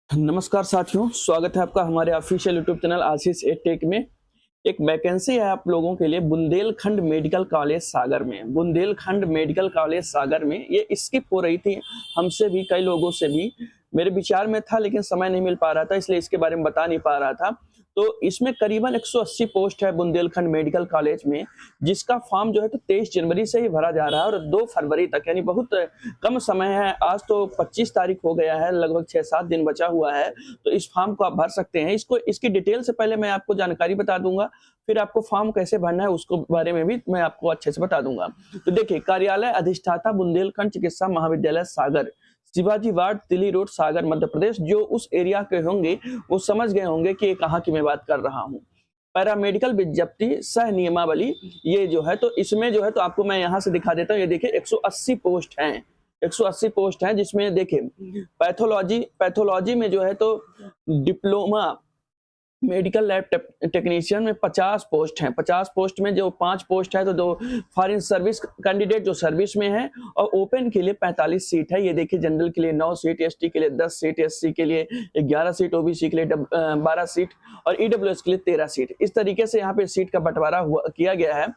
नमस्कार साथियों, स्वागत है आपका हमारे ऑफिशियल यूट्यूब चैनल आशीष टेक में। एक वैकेंसी है आप लोगों के लिए बुंदेलखंड मेडिकल कॉलेज सागर में। बुंदेलखंड मेडिकल कॉलेज सागर में ये स्किप हो रही थी हमसे भी, कई लोगों से भी। मेरे विचार में था लेकिन समय नहीं मिल पा रहा था, इसलिए इसके बारे में बता नहीं पा रहा था। तो इसमें करीबन 180 पोस्ट है बुंदेलखंड मेडिकल कॉलेज में, जिसका फॉर्म जो है तो 23 जनवरी से ही भरा जा रहा है और 2 फरवरी तक, यानी बहुत कम समय है। आज तो 25 तारीख हो गया है, लगभग 6-7 दिन बचा हुआ है। तो इस फॉर्म को आप भर सकते हैं। इसकी डिटेल से पहले मैं आपको जानकारी बता दूंगा, फिर आपको फॉर्म कैसे भरना है उसको बारे में भी मैं आपको अच्छे से बता दूंगा। तो देखिए, कार्यालय अधिष्ठाता बुंदेलखंड चिकित्सा महाविद्यालय सागर, शिवाजी वार्ड, तिली रोड, सागर, मध्य प्रदेश। जो उस एरिया के होंगे वो समझ गए होंगे कि ये कहाँ की मैं बात कर रहा हूँ। पैरामेडिकल विज्ञप्ति सह नियमावली, ये जो है तो इसमें जो है तो आपको मैं यहाँ से दिखा देता हूँ। ये देखिए 180 पोस्ट हैं, 180 पोस्ट हैं, जिसमें देखिए पैथोलॉजी में जो है तो डिप्लोमा मेडिकल लैब टेक्नीशियन में 50 पोस्ट हैं। 50 पोस्ट में जो 5 पोस्ट है तो दो फॉरेन सर्विस कैंडिडेट जो सर्विस में है, और ओपन के लिए 45 सीट है। ये देखिए, जनरल के लिए 9 सीट, एसटी के लिए 10 सीट, एससी के लिए 11 सीट, ओबीसी के लिए 12 सीट और ईडब्ल्यूएस के लिए 13 सीट। इस तरीके से यहाँ पे सीट का बंटवारा किया गया है।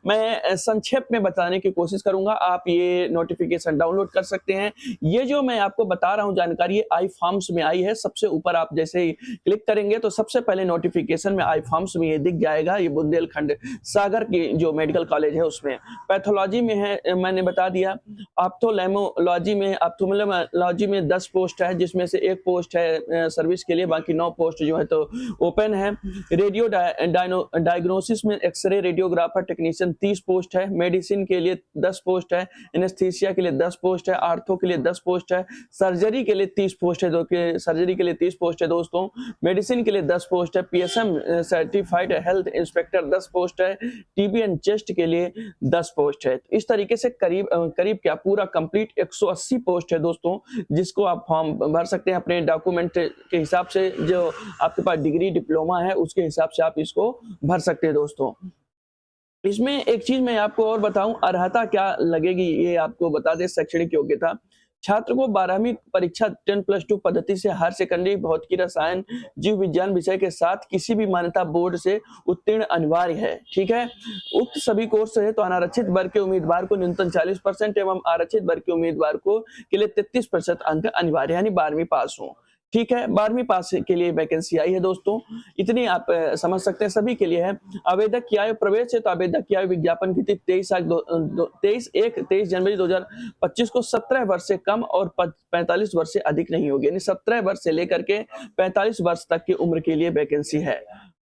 मैं संक्षेप में बताने की कोशिश करूंगा, आप ये नोटिफिकेशन डाउनलोड कर सकते हैं। ये जो मैं आपको बता रहा हूँ जानकारी, आई फॉर्म्स में आई है। सबसे ऊपर आप जैसे ही क्लिक करेंगे तो सबसे पहले नोटिफिकेशन में आई फॉर्म्स में ये दिख जाएगा। ये बुंदेलखंड सागर की जो मेडिकल कॉलेज है उसमें पैथोलॉजी में है, मैंने बता दिया। ऑप्थोमेलॉजी में 10 पोस्ट है, जिसमें से 1 पोस्ट है सर्विस के लिए, बाकी 9 पोस्ट जो है तो ओपन है। रेडियो डायग्नोसिस में एक्सरे रेडियोग्राफर टेक्नीशियन 30 पोस्ट है। मेडिसिन के लिए 10 पोस्ट है। एनेस्थीसिया के लिए 10 पोस्ट है। आर्थो के लिए 10 पोस्ट है। सर्जरी के लिए 30 पोस्ट है, सर्जरी के लिए 30 पोस्ट है दोस्तों। मेडिसिन के लिए 10 पोस्ट है। PSM certified health inspector 10 post है। टीबी एंड चेस्ट के लिए 10 पोस्ट है। इस तरीके से करीब क्या पूरा कंप्लीट 180 पोस्ट है दोस्तों, जिसको आप फॉर्म भर सकते हैं अपने डॉक्यूमेंट के हिसाब से। जो आपके पास डिग्री डिप्लोमा है उसके हिसाब से आप इसको भर सकते हैं दोस्तों। इसमें एक चीज मैं आपको और बताऊं, अर्हता क्या लगेगी ये आपको बता दें। शैक्षणिक योग्यता, छात्र को 12वीं परीक्षा 10+2 पद्धति से हायर सेकेंडरी भौतिकी रसायन जीव विज्ञान विषय के साथ किसी भी मान्यता बोर्ड से उत्तीर्ण अनिवार्य है। ठीक है, उक्त सभी कोर्स है तो अनारक्षित वर्ग के उम्मीदवार को न्यूनतम 40% एवं आरक्षित वर्ग के उम्मीदवार को के लिए 33% अंक अनिवार्य, यानी 12वीं पास हो। ठीक है, 12वीं पास के लिए वैकेंसी आई है दोस्तों। इतनी आप समझ सकते हैं, सभी के लिए है। आवेदक की आयु प्रवेश है तो आवेदक की आयु विज्ञापन की थी 23 जनवरी 2025 को 17 वर्ष से कम और 45 वर्ष से अधिक नहीं होगी, यानी 17 वर्ष से लेकर के 45 वर्ष तक की उम्र के लिए वैकेंसी है।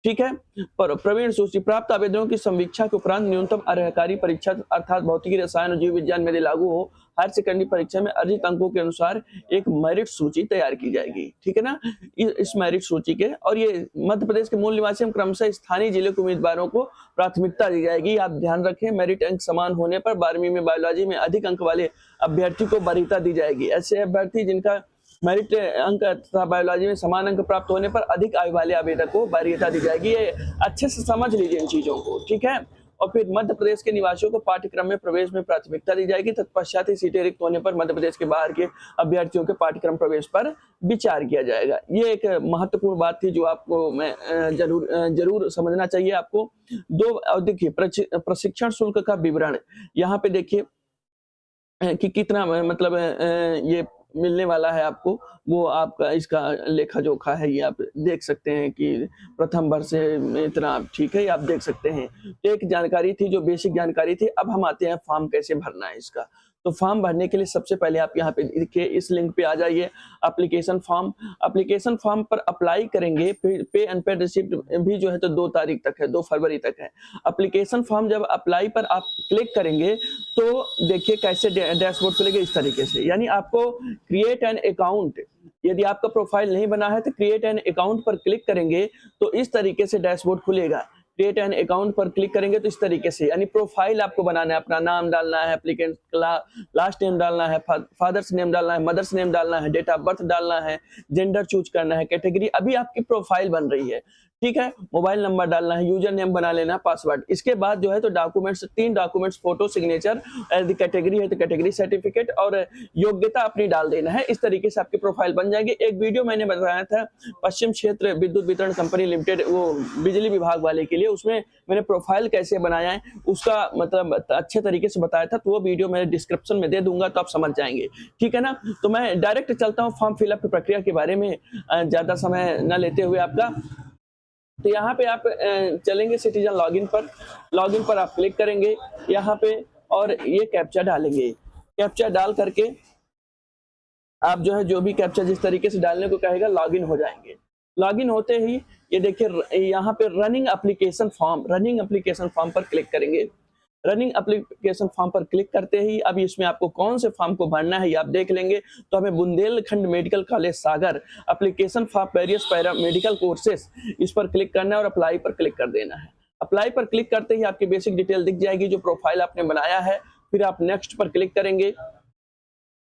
ठीक है, पर प्रवीण सूची, प्राप्त आवेदनों की समीक्षा के उपरांत न्यूनतम अर्हकारी परीक्षा अर्थात भौतिकी रसायन और जीव विज्ञान में यदि लागू हो, हायर सेकेंडरी परीक्षा में अर्जित अंकों के अनुसार एक मेरिट सूची तैयार की जाएगी। ठीक है ना, इस मेरिट सूची के, और ये मध्य प्रदेश के मूल निवासी क्रमशः स्थानीय जिले के उम्मीदवारों को प्राथमिकता दी जाएगी। आप ध्यान रखें, मेरिट अंक समान होने पर 12वीं में बायोलॉजी में अधिक अंक वाले अभ्यर्थी को वरीयता दी जाएगी। ऐसे अभ्यर्थी जिनका मेरिट अंक तथा बायोलॉजी में समान अंक प्राप्त होने पर अधिक आयु वाले आवेदक को वरीयता दी जाएगी। ये अच्छे से समझ लीजिए इन चीजों को। ठीक है, और फिर मध्य प्रदेश के निवासियों को पाठ्यक्रम में प्रवेश में प्राथमिकता दी जाएगी। तत्पश्चात ही सीटें रिक्त होने पर मध्य प्रदेश के बाहर के अभ्यर्थियों के पाठ्यक्रम प्रवेश पर विचार किया जाएगा। ये एक महत्वपूर्ण बात थी जो आपको मैं जरूर समझना चाहिए आपको। देखिए, प्रशिक्षण शुल्क का विवरण यहाँ पे देखिए कि कितना मतलब ये मिलने वाला है आपको, वो आपका इसका लेखा जोखा है, ये आप देख सकते हैं कि प्रथम वर्ष से इतना। ठीक है, ये आप देख सकते हैं। तो एक जानकारी थी जो बेसिक जानकारी थी। अब हम आते हैं फॉर्म कैसे भरना है इसका। तो फॉर्म भरने के लिए सबसे पहले आप यहाँ पे देखिए, इस लिंक पे आ जाइए, एप्लीकेशन फॉर्म पर अप्लाई करेंगे। पे एंड पेड रिसिप्ट भी जो है तो 2 तारीख तक है, 2 फरवरी तक है। एप्लीकेशन फॉर्म जब अप्लाई पर आप क्लिक करेंगे तो देखिए कैसे डैशबोर्ड खुलेगा, इस तरीके से। यानी आपको क्रिएट एन अकाउंट, यदि आपका प्रोफाइल नहीं बना है तो क्रिएट एन अकाउंट पर क्लिक करेंगे तो इस तरीके से डैशबोर्ड खुलेगा। क्रिएट एन अकाउंट पर क्लिक करेंगे तो इस तरीके से, यानी प्रोफाइल आपको बनाना है, अपना नाम डालना है, एप्लीकेंट लास्ट नेम डालना है, फादर्स नेम डालना है, मदर्स नेम डालना है, डेट ऑफ बर्थ डालना है, जेंडर चूज करना है, कैटेगरी। अभी आपकी प्रोफाइल बन रही है। ठीक है। मोबाइल नंबर डालना है, यूजर नेम बना लेना, पासवर्ड। इसके बाद जो है तो डॉक्यूमेंट्स, 3 डॉक्यूमेंट्स, फोटो, सिग्नेचर, यदि कैटेगरी है तो कैटेगरी सर्टिफिकेट और योग्यता अपनी डाल देना है। इस तरीके से आपकी प्रोफाइल बन जाएगी। एक वीडियो मैंने बताया था पश्चिम क्षेत्र विद्युत वितरण कंपनी लिमिटेड, वो बिजली विभाग वाले के लिए, उसमें मैंने प्रोफाइल कैसे बनाया है उसका मतलब अच्छे तरीके से बताया था, तो वो वीडियो मैं डिस्क्रिप्शन में दे दूंगा तो आप समझ जाएंगे, ठीक है ना। तो मैं डायरेक्ट चलता हूँ फॉर्म फिलअप की प्रक्रिया के बारे में, ज्यादा समय न लेते हुए आपका। तो यहाँ पे आप चलेंगे सिटीजन लॉगिन पर आप क्लिक करेंगे यहाँ पे, और ये कैप्चा डालेंगे। कैप्चा डाल करके आप जो है जो भी कैप्चा जिस तरीके से डालने को कहेगा लॉगिन हो जाएंगे। लॉगिन होते ही ये देखिए यहाँ पे रनिंग एप्लीकेशन फॉर्म पर क्लिक करेंगे। रनिंग एप्लीकेशन फॉर्म पर क्लिक करते ही अब इसमें आपको कौन से फॉर्म को भरना है ये आप देख लेंगे। तो हमें Bundelkhand medical college Sagar application for various para medical courses, इस पर क्लिक करना है और अप्लाई पर क्लिक कर देना है। अप्लाई पर क्लिक करते ही आपकी बेसिक डिटेल दिख जाएगी जो प्रोफाइल आपने बनाया है। फिर आप नेक्स्ट पर क्लिक करेंगे।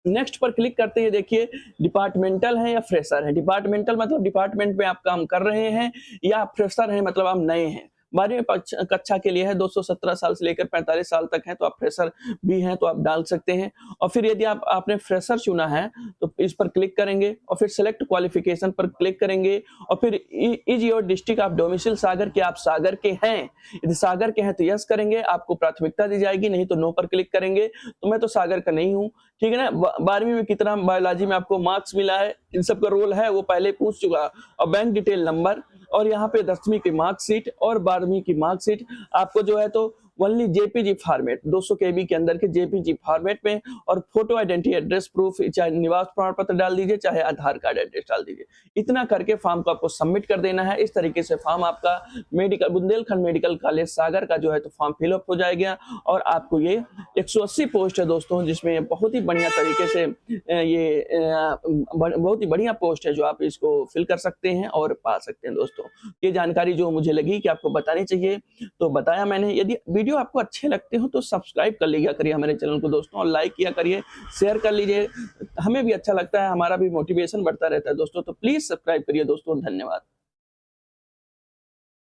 नेक्स्ट पर क्लिक करते ही देखिए डिपार्टमेंटल है या फ्रेशर है। डिपार्टमेंटल मतलब डिपार्टमेंट में आप काम कर रहे हैं, या फ्रेशर है मतलब आप नए हैं। 12वीं कक्षा के लिए है, 217 साल से लेकर 45 साल तक है तो आप फ्रेशर भी हैं तो आप डाल सकते हैं। और फिर यदि आपने फ्रेशर चुना है तो इस पर क्लिक करेंगे और फिर सेलेक्ट क्वालिफिकेशन पर क्लिक करेंगे। और फिर is your district of domicile Sagar के, आप सागर के हैं, यदि सागर के हैं तो यस करेंगे, आपको प्राथमिकता दी जाएगी, नहीं तो नो पर क्लिक करेंगे। तो मैं तो सागर का नहीं हूँ, ठीक है ना। 12वीं में कितना बायोलॉजी में आपको मार्क्स मिला है, इन सब का रोल है वो पहले पूछ चुका। और बैंक डिटेल नंबर, और यहाँ पे 10वीं की मार्कशीट और 12वीं की मार्कशीट आपको जो है तो ओनली जेपीजी फॉर्मेट 200 केबी के अंदर के जेपीजी फॉर्मेट में, और फोटो आइडेंटिटी एड्रेस प्रूफ, चाहे निवास प्रमाण पत्र डाल दीजिए चाहे आधार कार्ड एड्रेस डाल दीजिए। इतना करके फॉर्म को आपको सबमिट कर देना है। इस तरीके से फॉर्म आपका मेडिकल बुंदेलखंड मेडिकल कॉलेज सागर का जो है तो फॉर्म फिलअप हो जाएगा। और आपको ये 180 पोस्ट है दोस्तों, जिसमें बहुत ही बढ़िया तरीके से ये बहुत ही बढ़िया पोस्ट है जो आप इसको फिल कर सकते हैं और पा सकते हैं दोस्तों। ये जानकारी जो मुझे लगी कि आपको बतानी चाहिए तो बताया मैंने। यदि वीडियो आपको अच्छे लगते हो तो सब्सक्राइब कर लिया करिए हमारे चैनल को दोस्तों, और लाइक किया करिए, शेयर कर लीजिए, हमें भी अच्छा लगता है, हमारा भी मोटिवेशन बढ़ता रहता है दोस्तों। तो प्लीज सब्सक्राइब करिए दोस्तों, धन्यवाद।